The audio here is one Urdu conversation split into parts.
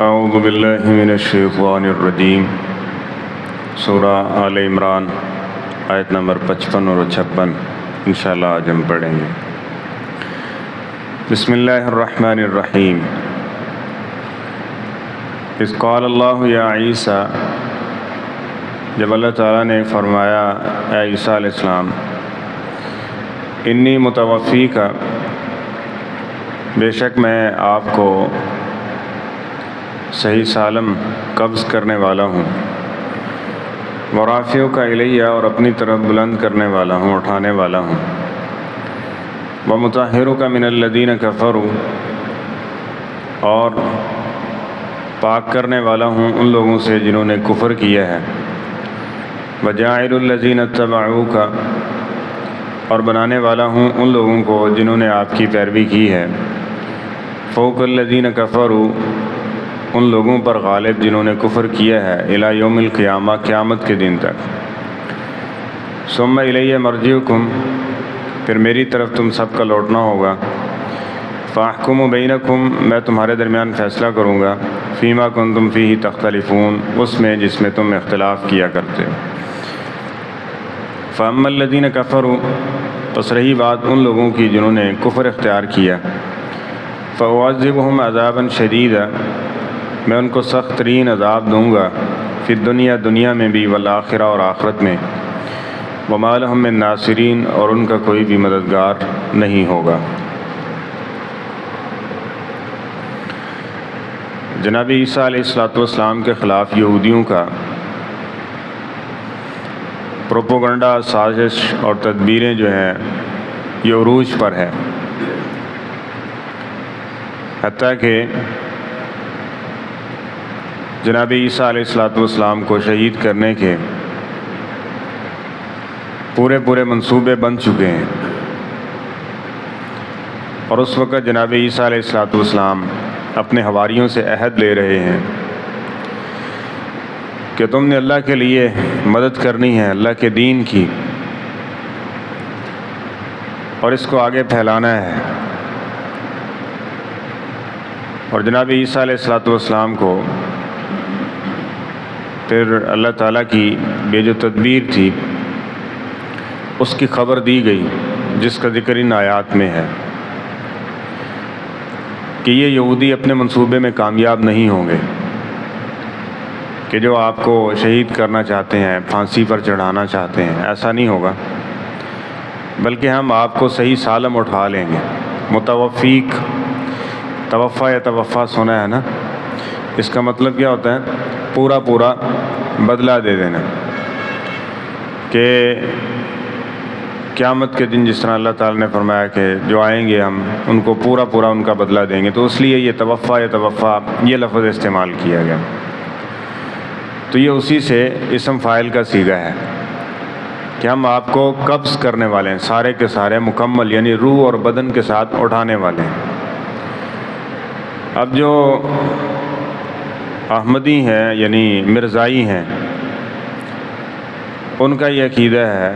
اعوذ باللہ من الشیطان الرجیم۔ سورہ آل عمران آیت نمبر 55 اور 56 انشاءاللہ آج ہم پڑھیں گے۔ بسم اللہ الرحمن الرحیم۔ اذ قال اللہ یا عیسیٰ، جب اللہ تعالیٰ نے فرمایا اے عیسیٰ علیہ السلام، انی متوفیک، بے شک میں آپ کو صحیح سالم قبض کرنے والا ہوں، ورافعک الیہ، اور اپنی طرف بلند کرنے والا ہوں، اٹھانے والا ہوں، ومطہرک من الذین کفروا، اور پاک کرنے والا ہوں ان لوگوں سے جنہوں نے کفر کیا ہے، وجاعل الذین اتبعوک، اور بنانے والا ہوں ان لوگوں کو جنہوں نے آپ کی پیروی کی ہے، فوق الذین کفروا، ان لوگوں پر غالب جنہوں نے کفر کیا ہے، الی یوم القیامہ، قیامت کے دن تک، ثم الی مرجعکم، پھر میری طرف تم سب کا لوٹنا ہوگا، فاحکم بینکم، میں تمہارے درمیان فیصلہ کروں گا، فیما کنتم فیہ تختلفون، اس میں جس میں تم اختلاف کیا کرتے ہو، فاما الذین کفروا، پس رہی بات ان لوگوں کی جنہوں نے کفر اختیار کیا، فاعذبہم عذابا شدیدا، میں ان کو سخت ترین عذاب دوں گا، فی الدنیا، دنیا میں بھی، والآخرہ، اور آخرت میں، وما لہم من ناصرین، اور ان کا کوئی بھی مددگار نہیں ہوگا۔ جناب عیسیٰ علیہ السلام کے خلاف یہودیوں کا پروپوگنڈا، سازش اور تدبیریں جو ہیں یہ عروج پر ہے، حتیٰ کہ جناب عیسیٰ علیہ السلام کو شہید کرنے کے پورے منصوبے بن چکے ہیں، اور اس وقت جناب عیسیٰ علیہ السلام اپنے حواریوں سے عہد لے رہے ہیں کہ تم نے اللہ کے لیے مدد کرنی ہے، اللہ کے دین کی، اور اس کو آگے پھیلانا ہے، اور جناب عیسیٰ علیہ السلام کو پھر اللہ تعالیٰ کی یہ جو تدبیر تھی اس کی خبر دی گئی، جس کا ذکر ان آیات میں ہے کہ یہ یہودی اپنے منصوبے میں کامیاب نہیں ہوں گے، کہ جو آپ کو شہید کرنا چاہتے ہیں، پھانسی پر چڑھانا چاہتے ہیں، ایسا نہیں ہوگا، بلکہ ہم آپ کو صحیح سالم اٹھا لیں گے۔ متوفیک، توفا یا توفا سنا ہے نا، اس کا مطلب کیا ہوتا ہے؟ پورا بدلہ دے دینا، کہ قیامت کے دن جس طرح اللہ تعالیٰ نے فرمایا کہ جو آئیں گے ہم ان کو پورا ان کا بدلہ دیں گے، تو اس لیے یہ توفا یا توفا یہ لفظ استعمال کیا گیا، تو یہ اسی سے اسم فاعل کا صیغہ ہے کہ ہم آپ کو قبض کرنے والے ہیں، سارے کے سارے مکمل، یعنی روح اور بدن کے ساتھ اٹھانے والے ہیں۔ اب جو احمدی ہیں یعنی مرزائی ہیں، ان کا یہ عقیدہ ہے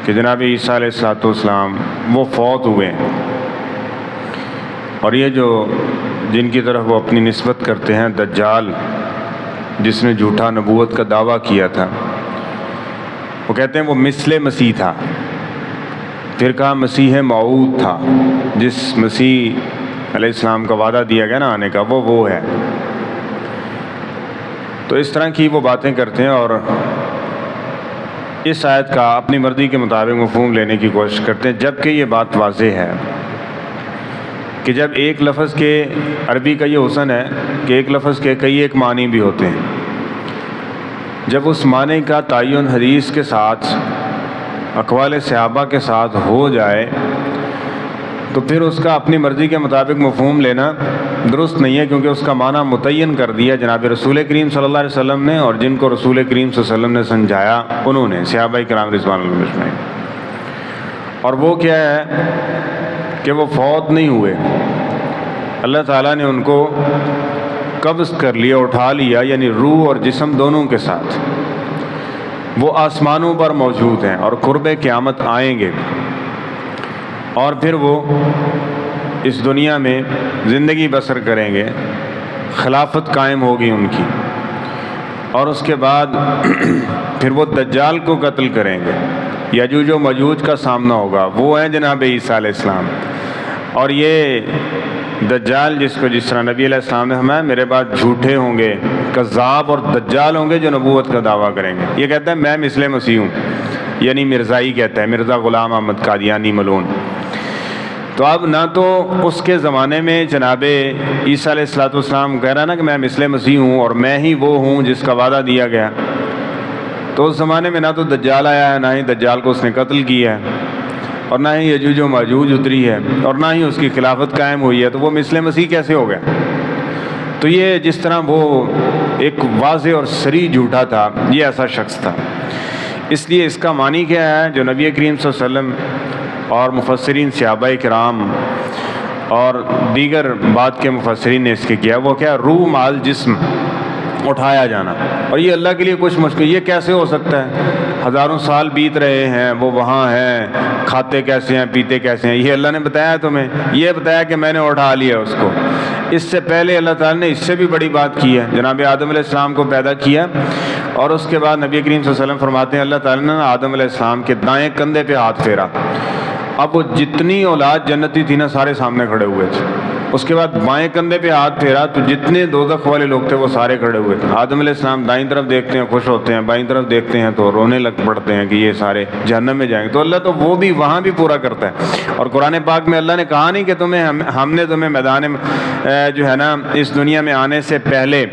کہ جناب عیسیٰ علیہ السلام وہ فوت ہوئے ہیں، اور یہ جو جن کی طرف وہ اپنی نسبت کرتے ہیں، دجال، جس نے جھوٹا نبوت کا دعویٰ کیا تھا، وہ کہتے ہیں وہ مثل مسیح تھا، پھر کہا مسیح موعود تھا، جس مسیح علیہ السلام کا وعدہ دیا گیا نا آنے کا، وہ ہے۔ تو اس طرح کی وہ باتیں کرتے ہیں، اور اس آیت کا اپنی مرضی کے مطابق مفہوم لینے کی کوشش کرتے ہیں، جبکہ یہ بات واضح ہے کہ جب ایک لفظ کے، عربی کا یہ حسن ہے کہ ایک لفظ کے کئی ایک معنی بھی ہوتے ہیں، جب اس معنی کا تعین حدیث کے ساتھ، اقوال صحابہ کے ساتھ ہو جائے، تو پھر اس کا اپنی مرضی کے مطابق مفہوم لینا درست نہیں ہے، کیونکہ اس کا معنی متعین کر دیا جناب رسول کریم صلی اللہ علیہ وسلم نے، اور جن کو رسول کریم صلی اللہ علیہ وسلم نے سمجھایا انہوں نے، صحابہ کرام رضوان اللہ اجمعین۔ اور وہ کیا ہے کہ وہ فوت نہیں ہوئے، اللہ تعالیٰ نے ان کو قبض کر لیا، اٹھا لیا، یعنی روح اور جسم دونوں کے ساتھ، وہ آسمانوں پر موجود ہیں اور قرب قیامت آئیں گے، اور پھر وہ اس دنیا میں زندگی بسر کریں گے، خلافت قائم ہوگی ان کی، اور اس کے بعد پھر وہ دجال کو قتل کریں گے، یجوج و مجوج کا سامنا ہوگا، وہ ہیں جناب عیسیٰ علیہ السلام۔ اور یہ دجال جس طرح نبی علیہ السلام نے فرمایا میرے بعد جھوٹے ہوں گے، کذاب اور دجال ہوں گے جو نبوت کا دعویٰ کریں گے۔ یہ کہتا ہے میں مثل مسیح ہوں، یعنی مرزائی کہتا ہے، مرزا غلام احمد قادیانی ملعون۔ تو اب نہ تو اس کے زمانے میں جناب عیسیٰ علیہ السلام کہہ رہا نا کہ میں مثل مسیح ہوں اور میں ہی وہ ہوں جس کا وعدہ دیا گیا، تو اس زمانے میں نہ تو دجال آیا ہے، نہ ہی دجال کو اس نے قتل کیا ہے، اور نہ ہی یجوج و ماجوج اتری ہے، اور نہ ہی اس کی خلافت قائم ہوئی ہے، تو وہ مثل مسیح کیسے ہو گیا؟ تو یہ جس طرح وہ ایک واضح اور صریح جھوٹا تھا، یہ ایسا شخص تھا۔ اس لیے اس کا معنی کیا ہے جو نبی کریم صلی اللہ علیہ وسلم اور مفسرین صحابہ کرام اور دیگر بعد کے مفسرین نے اس کے کیا، وہ کیا؟ روح مال جسم، اٹھایا جانا۔ اور یہ اللہ کے لیے کچھ مشکل، یہ کیسے ہو سکتا ہے؟ ہزاروں سال بیت رہے ہیں، وہ وہاں ہیں، کھاتے کیسے ہیں، پیتے کیسے ہیں؟ یہ اللہ نے بتایا تمہیں؟ یہ بتایا کہ میں نے اٹھا لیا اس کو۔ اس سے پہلے اللہ تعالیٰ نے اس سے بھی بڑی بات کی ہے، جناب آدم علیہ السلام کو پیدا کیا، اور اس کے بعد نبی کریم صلی اللہ علیہ وسلم فرماتے ہیں اللہ تعالیٰ نے آدم علیہ السلام کے دائیں کندھے پہ ہاتھ پھیرا، اب وہ جتنی اولاد جنتی تھی نا سارے سامنے کھڑے ہوئے تھے۔ اس کے بعد بائیں کندھے پہ ہاتھ پھیرا تو جتنے دوزخ والے لوگ تھے وہ سارے کھڑے ہوئے تھے۔ آدم علیہ السلام دائیں طرف دیکھتے ہیں خوش ہوتے ہیں، بائیں طرف دیکھتے ہیں تو رونے لگ پڑتے ہیں کہ یہ سارے جہنم میں جائیں گے۔ تو اللہ تو وہ بھی وہاں بھی پورا کرتا ہے۔ اور قرآن پاک میں اللہ نے کہا نہیں کہ ہم نے تمہیں میدان جو ہے نا اس دنیا میں آنے سے پہلے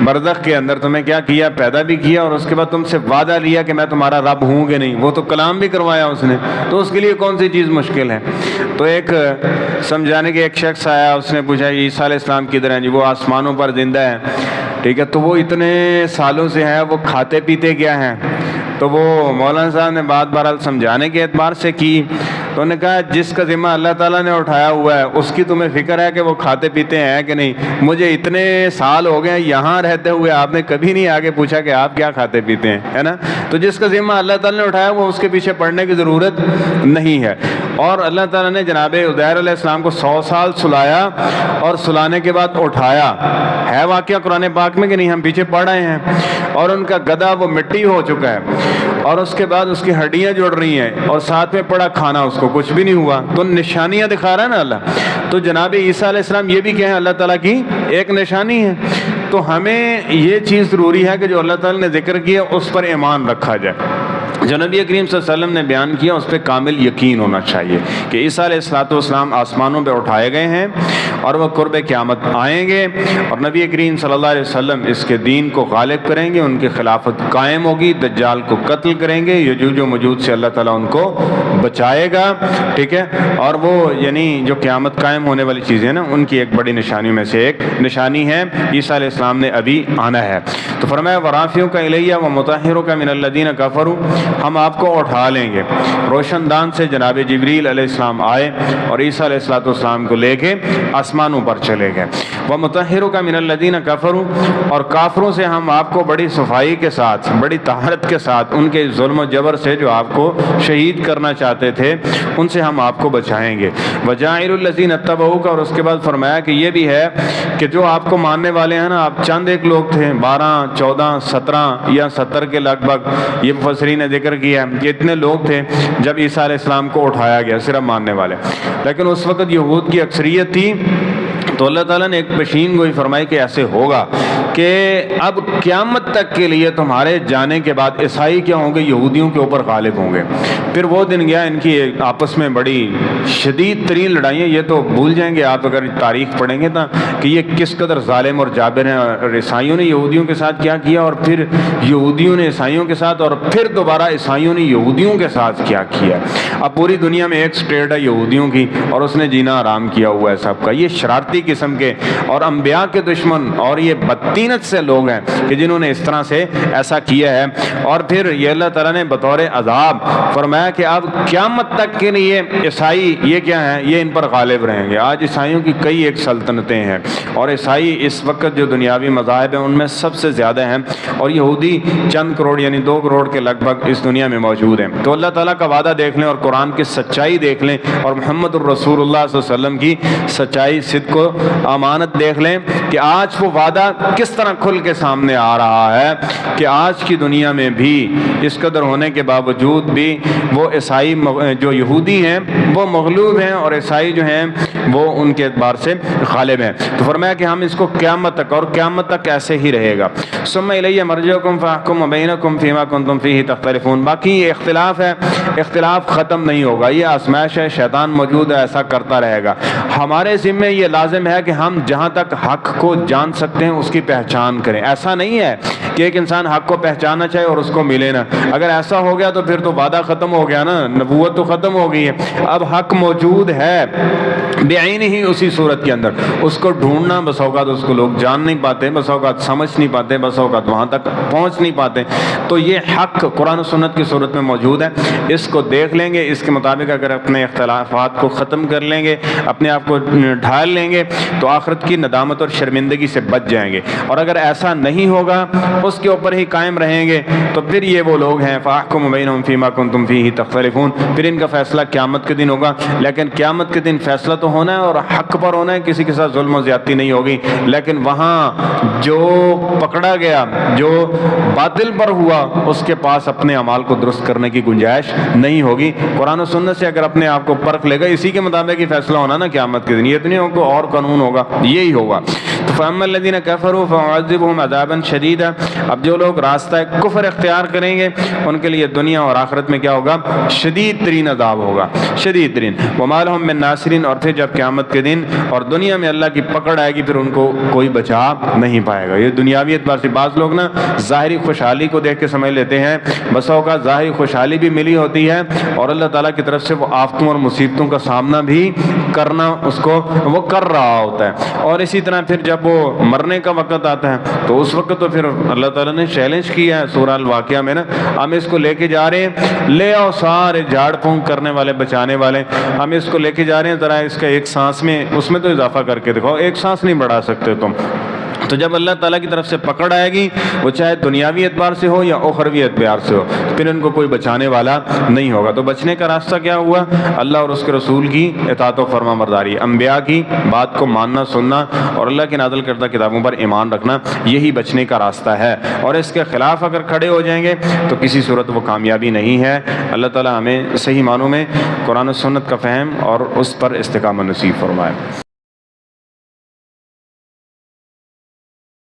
برزخ کے اندر تمہیں کیا کیا؟ پیدا بھی کیا، اور اس کے بعد تم سے وعدہ لیا کہ میں تمہارا رب ہوں کہ نہیں، وہ تو کلام بھی کروایا اس نے، تو اس کے لیے کون سی چیز مشکل ہے؟ تو ایک سمجھانے کے ایک شخص آیا، اس نے پوچھا عیسیٰ علیہ السلام کدھر ہیں؟ جی وہ آسمانوں پر زندہ ہے۔ ٹھیک ہے، تو وہ اتنے سالوں سے ہیں، وہ کھاتے پیتے کیا ہیں؟ تو وہ مولانا صاحب نے بات بہرحال سمجھانے کے اعتبار سے کی، تو انہوں نے کہا جس کا ذمہ اللہ تعالیٰ نے اٹھایا ہوا ہے اس کی تمہیں فکر ہے کہ وہ کھاتے پیتے ہیں کہ نہیں؟ مجھے اتنے سال ہو گئے یہاں رہتے ہوئے، آپ نے کبھی نہیں آگے پوچھا کہ آپ کیا کھاتے پیتے ہیں، ہے نا؟ تو جس کا ذمہ اللہ تعالیٰ نے اٹھایا وہ اس کے پیچھے پڑنے کی ضرورت نہیں ہے۔ اور اللہ تعالیٰ نے جناب عزیر علیہ السلام کو 100 سال سلایا، اور سلانے کے بعد اٹھایا، ہے واقعہ قرآن پاک میں کہ نہیں؟ ہم پیچھے پڑھ رہے ہیں۔ اور ان کا گدھا وہ مٹی ہو چکا ہے، اور اس کے بعد اس کی ہڈیاں جڑ رہی ہیں، اور ساتھ میں پڑا کھانا، اس کو کچھ بھی نہیں ہوا۔ تو نشانیاں دکھا رہا ہے نا اللہ۔ تو جناب عیسیٰ علیہ السلام یہ بھی کہیں اللہ تعالیٰ کی ایک نشانی ہے۔ تو ہمیں یہ چیز ضروری ہے کہ جو اللہ تعالیٰ نے ذکر کیا اس پر ایمان رکھا جائے۔ جو نبی کریم صلی اللہ علیہ وسلم نے بیان کیا اس پہ کامل یقین ہونا چاہیے کہ عیسیٰ علیہ السلام آسمانوں پہ اٹھائے گئے ہیں، اور وہ قرب قیامت آئیں گے، اور نبی کریم صلی اللہ علیہ وسلم اس کے دین کو غالب کریں گے، ان کی خلافت قائم ہوگی، دجال کو قتل کریں گے، یجوج و مجوج سے اللہ تعالیٰ ان کو بچائے گا۔ ٹھیک ہے، اور وہ یعنی جو قیامت قائم ہونے والی چیزیں نا ان کی ایک بڑی نشانیوں میں سے ایک نشانی ہے عیسیٰ علیہ السلام نے ابھی آنا ہے۔ تو فرمایا وَرَافِعُكَ إِلَيَّ وَمُطَهِّرُكَ مِنَ الَّذِينَ كَفَرُوا، ہم آپ کو اٹھا لیں گے۔ روشن دان سے جناب جبریل علیہ السلام آئے اور عیسیٰ علیہ السلام کو لے کے آسمانوں پر چلے گئے۔ وَمُطَهِّرُكَ مِنَ الَّذِينَ كَفَرُوا، اور کافروں سے ہم آپ کو بڑی صفائی کے ساتھ، بڑی طہارت کے ساتھ، ان کے ظلم و جبر سے جو آپ کو شہید کرنا چاہتے تھے ان سے ہم آپ کو بچائیں گے۔ وَجَاعِلُ الَّذِينَ اتَّبَعُوكَ، اور اس کے بعد فرمایا کہ یہ بھی ہے کہ جو آپ کو ماننے والے ہیں نا، آپ چند ایک لوگ تھے، 12 14 17 یا 70 کے لگ بھگ، یہ مفسرین نے ذکر کیا کہ اتنے لوگ تھے جب عیسیٰ علیہ السلام کو اٹھایا گیا، صرف ماننے والے، لیکن اس وقت یہود کی اکثریت تھی۔ تو اللہ تعالیٰ نے ایک پیشین گوئی فرمائی کہ ایسے ہوگا کہ اب قیامت تک کے لیے تمہارے جانے کے بعد عیسائی کیا ہوں گے؟ یہودیوں کے اوپر غالب ہوں گے۔ پھر وہ دن گیا، ان کی آپس میں بڑی شدید ترین لڑائیاں، یہ تو بھول جائیں گے آپ اگر تاریخ پڑھیں گے نا کہ یہ کس قدر ظالم اور جابر ہیں، اور عیسائیوں نے یہودیوں کے ساتھ کیا کیا، اور پھر یہودیوں نے عیسائیوں کے ساتھ، اور پھر دوبارہ عیسائیوں نے یہودیوں کے ساتھ کیا کیا۔ اب پوری دنیا میں ایک سٹیٹ ہے یہودیوں کی، اور اس نے جینا آرام کیا ہوا ہے سب کا۔ یہ شرارتی قسم کے اور انبیاء کے دشمن اور یہ بدتینت سے لوگ ہیں کہ جنہوں نے اس طرح سے ایسا کیا ہے۔ اور پھر یہ اللہ تعالیٰ نے بطور عذاب فرمایا کہ اب قیامت تک کے لیے عیسائی یہ کیا ہیں؟ یہ ان پر غالب رہیں گے۔ آج عیسائیوں کی کئی ایک سلطنتیں ہیں، اور عیسائی اس وقت جو دنیاوی مذاہب ہیں ان میں سب سے زیادہ ہیں، اور یہودی چند کروڑ یعنی 2 کروڑ کے لگ بھگ اس دنیا میں موجود ہیں۔ تو اللہ تعالیٰ کا وعدہ دیکھ لیں اور قرآن کی سچائی دیکھ لیں، اور محمد الرسول اللہ صلی اللہ علیہ وسلم کی سچائی صدق کو امانت دیکھ لیں کہ آج وہ وعدہ کس طرح کھل کے سامنے آ رہا ہے کہ آج کی دنیا میں بھی اس قدر ہونے کے باوجود بھی وہ عیسائی جو یہودی ہیں وہ مغلوب ہیں اور عیسائی جو ہیں وہ ان کے اعتبار سے غالب ہیں۔ تو فرمایا کہ ہم اس کو قیامت تک، اور قیامت تک ایسے ہی رہے گا۔ ثم الی مرجعکم فاحکم بینکم فیما کنتم فیہ تختلفون۔ باقی یہ اختلاف ہے، اختلاف ختم نہیں ہوگا، یہ آزمائش ہے، شیطان موجود ہے، ایسا کرتا رہے گا۔ ہمارے ذمہ یہ لازم ہے کہ ہم جہاں تک حق کو جان سکتے ہیں اس کی پہچان کریں۔ ایسا نہیں ہے کہ ایک انسان حق کو پہچاننا چاہے اور اس کو ملے نہ۔ اگر ایسا ہو گیا تو پھر تو وعدہ ختم ہو گیا نا، نبوت تو ختم ہو گئی ہے۔ اب حق موجود ہے بعین ہی اسی صورت کے اندر، اس کو ڈھونڈنا بس اوقات اس کو لوگ جان نہیں پاتے، بس اوقات سمجھ نہیں پاتے، بس اوقات وہاں تک پہنچ نہیں پاتے۔ تو یہ حق قرآن و سنت کی صورت میں موجود ہے، اس کو دیکھ لیں گے، اس کے مطابق اگر اپنے اختلافات کو ختم کر لیں گے، اپنے آپ کو ڈھال لیں گے تو آخرت کی ندامت اور شرمندگی سے بچ جائیں گے۔ اور اگر ایسا نہیں ہوگا، اس کے اوپر ہی قائم رہیں گے، تو پھر یہ وہ لوگ ہیں فاحکم بینہم فیما کنتم فیہ تختلفون، پھر ان کا فیصلہ قیامت کے دن ہوگا۔ لیکن قیامت کے دن فیصلہ تو ہونا ہے اور حق پر ہونا ہے، کسی کے ساتھ ظلم و زیادتی نہیں ہوگی۔ لیکن وہاں جو پکڑا گیا، جو باطل پر ہوا، اس کے پاس اپنے اعمال کو درست کرنے کی گنجائش نہیں ہوگی۔ قرآن و سنت سے اگر اپنے آپ کو پرکھ لے گا، اسی کے مطابق ہی فیصلہ ہونا نا قیامت کے دن، یہ تو نہیں ہوگا اور قانون ہوگا، یہی ہوگا۔ تو فَأَمَّا الَّذِينَ كَفَرُوا فَأُعَذِّبُهُمْ عَذَابًا شَدِيدًا، اب جو لوگ راستہ کفر اختیار کریں گے ان کے لیے دنیا اور آخرت میں کیا ہوگا؟ شدید ترین عذاب ہوگا، شدید ترین۔ وَمَا لَهُم مِّن نَاصِرِينَ، اور پھر جب قیامت کے دن اور دنیا میں اللہ کی پکڑ آئے گی، پھر ان کو کوئی بچا نہیں پائے گا۔ یہ دنیاوی اعتبار سے بعض لوگ نا ظاہری خوشحالی کو دیکھ کے سمجھ لیتے ہیں، بس اوقات ظاہری خوشحالی بھی ملی ہوتی ہے اور اللہ تعالیٰ کی طرف سے وہ آفتوں اور مصیبتوں کا سامنا بھی کرنا اس کو وہ کر رہا ہوتا ہے۔ اور اسی طرح پھر جب وہ مرنے کا وقت آتا ہے تو اس وقت تو پھر اللہ تعالیٰ نے چیلنج کیا ہے سورہ الواقعہ میں نا، ہم اس کو لے کے جا رہے ہیں، لے آؤ سارے جھاڑ پھونک کرنے والے، بچانے والے، ہم اس کو لے کے جا رہے ہیں، ذرا اس کا ایک سانس میں اس میں تو اضافہ کر کے دکھاؤ، ایک سانس نہیں بڑھا سکتے تم۔ تو جب اللہ تعالیٰ کی طرف سے پکڑ آئے گی، وہ چاہے دنیاوی اعتبار سے ہو یا اخروی اعتبار سے ہو، پھر ان کو کوئی بچانے والا نہیں ہوگا۔ تو بچنے کا راستہ کیا ہوا؟ اللہ اور اس کے رسول کی اطاعت و فرما برداری، انبیاء کی بات کو ماننا سننا اور اللہ کی نازل کردہ کتابوں پر ایمان رکھنا، یہی بچنے کا راستہ ہے۔ اور اس کے خلاف اگر کھڑے ہو جائیں گے تو کسی صورت وہ کامیابی نہیں ہے۔ اللہ تعالیٰ ہمیں صحیح معنوں میں قرآن و سنت کا فہم اور اس پر استقامت نصیب فرمائے۔